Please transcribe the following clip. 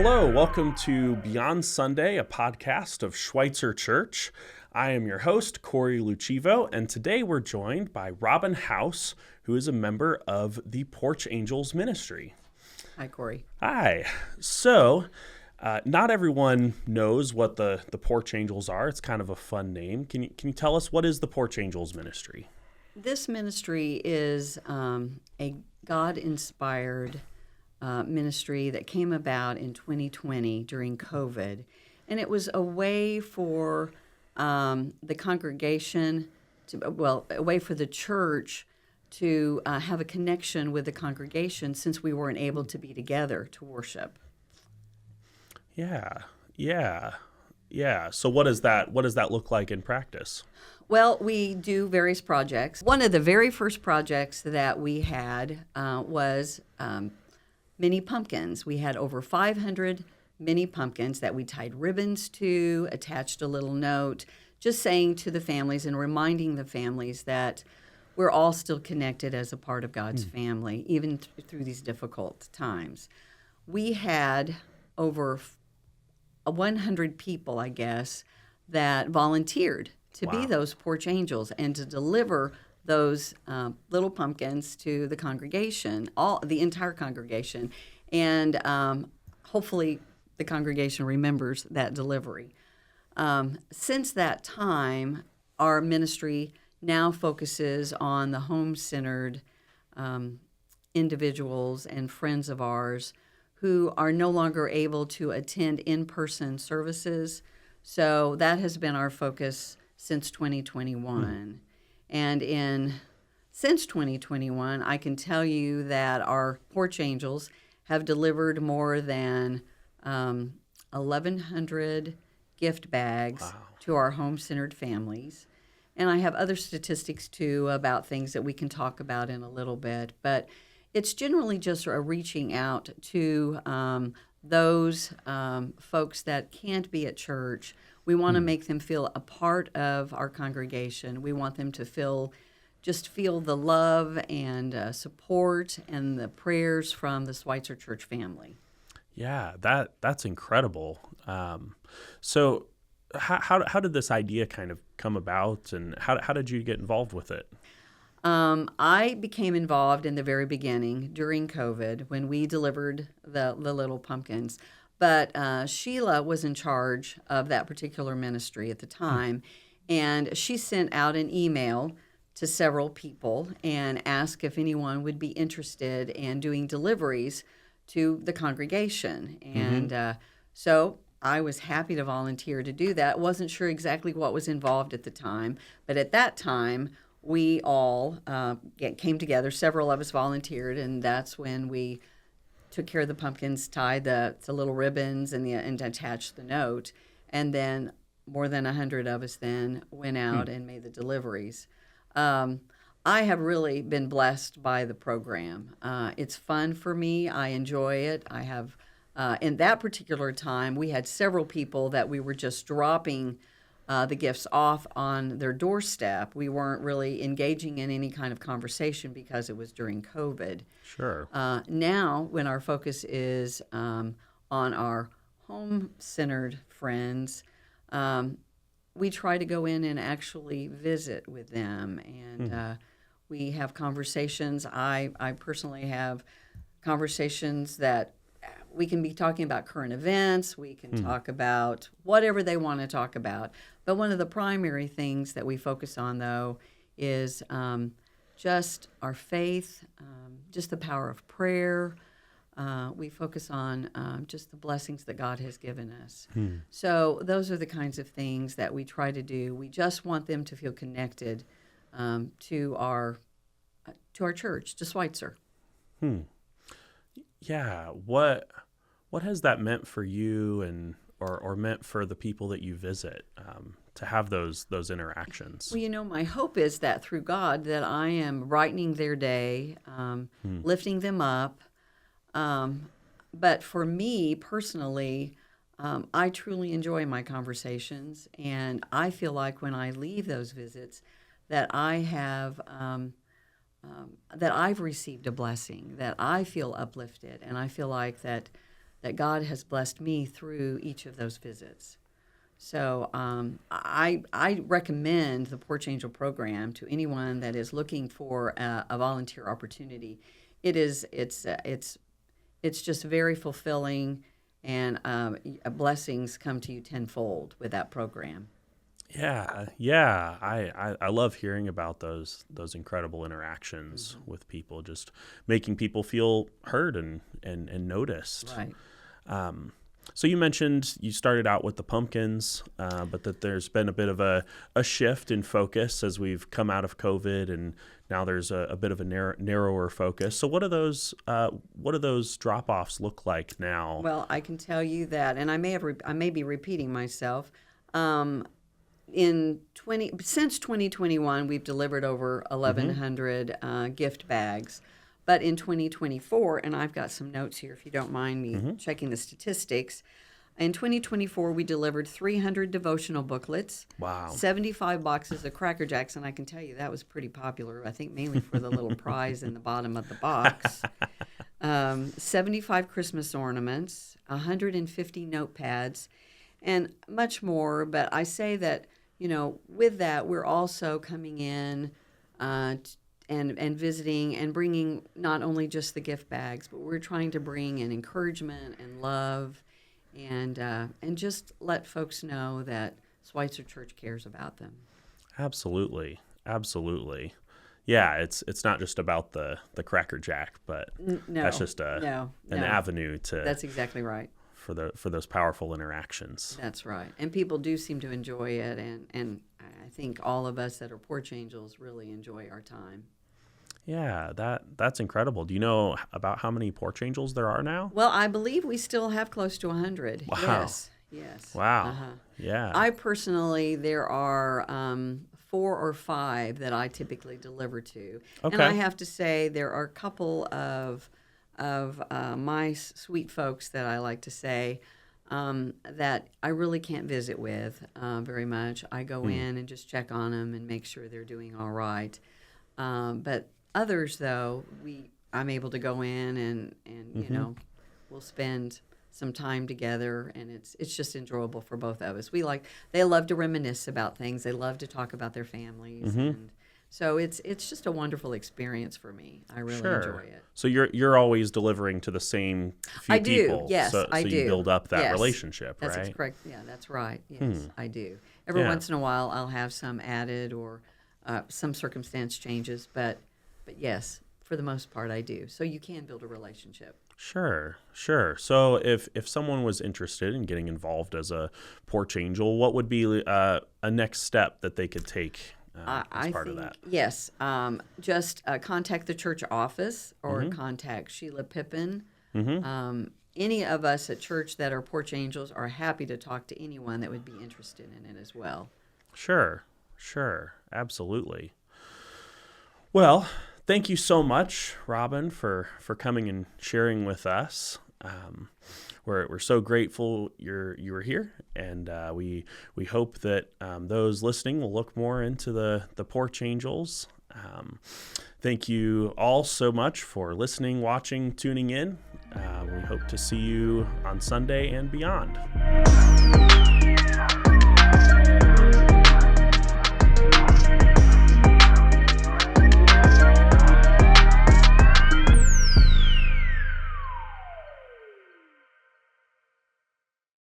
Hello, welcome to Beyond Sunday, a podcast of Schweitzer Church. I am your host, Corey Lucivo, and today we're joined by Robin House, who is a member of the Porch Angels ministry. Hi, Corey. Hi. So, not everyone knows what the Porch Angels are. It's kind of a fun name. Can you tell us, what is the Porch Angels ministry? This ministry is a God-inspired ministry that came about in 2020 during COVID. And it was a way for the congregation, a way for the church to have a connection with the congregation since we weren't able to be together to worship. Yeah. So what does that look like in practice? Well, we do various projects. One of the very first projects that we had was mini pumpkins. We had over 500 mini pumpkins that we tied ribbons to, attached a little note, just saying to the families and reminding the families that we're all still connected as a part of God's family, even through these difficult times. We had over 100 people, I guess, that volunteered to be those porch angels and to deliver those little pumpkins to the congregation, the entire congregation, and hopefully the congregation remembers that delivery. Since that time, our ministry now focuses on the home-centered individuals and friends of ours who are no longer able to attend in-person services. So that has been our focus since 2021. And since 2021, I can tell you that our Porch Angels have delivered more than 1,100 gift bags to our home-centered families. And I have other statistics, too, about things that we can talk about in a little bit. But it's generally just reaching out to those folks that can't be at church. We want to make them feel a part of our congregation. We want them to feel the love and support and the prayers from the Schweitzer Church family. Yeah, that's incredible. So how did this idea kind of come about, and how did you get involved with it? I became involved in the very beginning during COVID when we delivered the little pumpkins. But Sheila was in charge of that particular ministry at the time, and she sent out an email to several people and asked if anyone would be interested in doing deliveries to the congregation. And so I was happy to volunteer to do that. Wasn't sure exactly what was involved at the time, but at that time, we all came together. Several of us volunteered, and that's when we took care of the pumpkins, tied the little ribbons, and attached the note. And then more than 100 of us then went out and made the deliveries. I have really been blessed by the program. It's fun for me. I enjoy it. I have, in that particular time, we had several people that we were just dropping the gifts off on their doorstep. We weren't really engaging in any kind of conversation because it was during COVID. Sure. Now, when our focus is on our home-centered friends, we try to go in and actually visit with them. And we have conversations. I personally have conversations that we can be talking about current events. We can talk about whatever they want to talk about. But one of the primary things that we focus on, though, is just our faith, just the power of prayer. We focus on just the blessings that God has given us. So those are the kinds of things that we try to do. We just want them to feel connected to our church, to Schweitzer. Yeah, what has that meant for you and or meant for the people that you visit to have those interactions? Well, my hope is that through God that I am brightening their day, lifting them up. But for me personally, I truly enjoy my conversations, and I feel like when I leave those visits that I have that I've received a blessing, that I feel uplifted, and I feel like that that God has blessed me through each of those visits. So I recommend the Porch Angel program to anyone that is looking for a volunteer opportunity. It's just very fulfilling, and blessings come to you tenfold with that program. Yeah. I love hearing about those incredible interactions with people, just making people feel heard and noticed. Right. So you mentioned you started out with the pumpkins, but that there's been a bit of a shift in focus as we've come out of COVID, and now there's a bit of a narrower focus. So what do those drop-offs look like now? Well, I can tell you that, and I may be repeating myself. Since 2021, we've delivered over 1,100 gift bags. But in 2024, and I've got some notes here if you don't mind me checking the statistics. In 2024, we delivered 300 devotional booklets, Wow. 75 boxes of Cracker Jacks, and I can tell you that was pretty popular, I think mainly for the little prize in the bottom of the box. 75 Christmas ornaments, 150 notepads, and much more. But I say that, with that, we're also coming in and visiting and bringing not only just the gift bags, but we're trying to bring in encouragement and love, and just let folks know that Schweitzer Church cares about them. Absolutely. Yeah, it's not just about the Cracker Jack, but that's just an avenue to. That's exactly right. For those powerful interactions. That's right, and people do seem to enjoy it, and I think all of us that are Porch Angels really enjoy our time. Yeah, that's incredible. Do you know about how many Porch Angels there are now? Well, I believe we still have close to 100. Wow. Yes. Wow. Yeah. I personally, there are 4 or 5 that I typically deliver to. Okay. And I have to say there are a couple of my sweet folks that I like to say that I really can't visit with very much. I go in and just check on them and make sure they're doing all right. But others, though, I'm able to go in and we'll spend some time together, and it's just enjoyable for both of us. They love to reminisce about things. They love to talk about their families, and so it's just a wonderful experience for me. I really enjoy it. So you're always delivering to the same few people. Yes, I do. So you build up that Yes. relationship, right? That's correct. Yeah, that's right. Yes, I do. Every once in a while, I'll have some added or some circumstance changes, but yes, for the most part, I do. So you can build a relationship. Sure. So if someone was interested in getting involved as a Porch Angel, what would be a next step that they could take as part of that? Yes, just contact the church office or contact Sheila Pippin. Any of us at church that are Porch Angels are happy to talk to anyone that would be interested in it as well. Sure. Absolutely. Well, thank you so much, Robin, for coming and sharing with us. We're so grateful you were here, and we hope that those listening will look more into the Porch Angels. Thank you all so much for listening, watching, tuning in. We hope to see you on Sunday and beyond.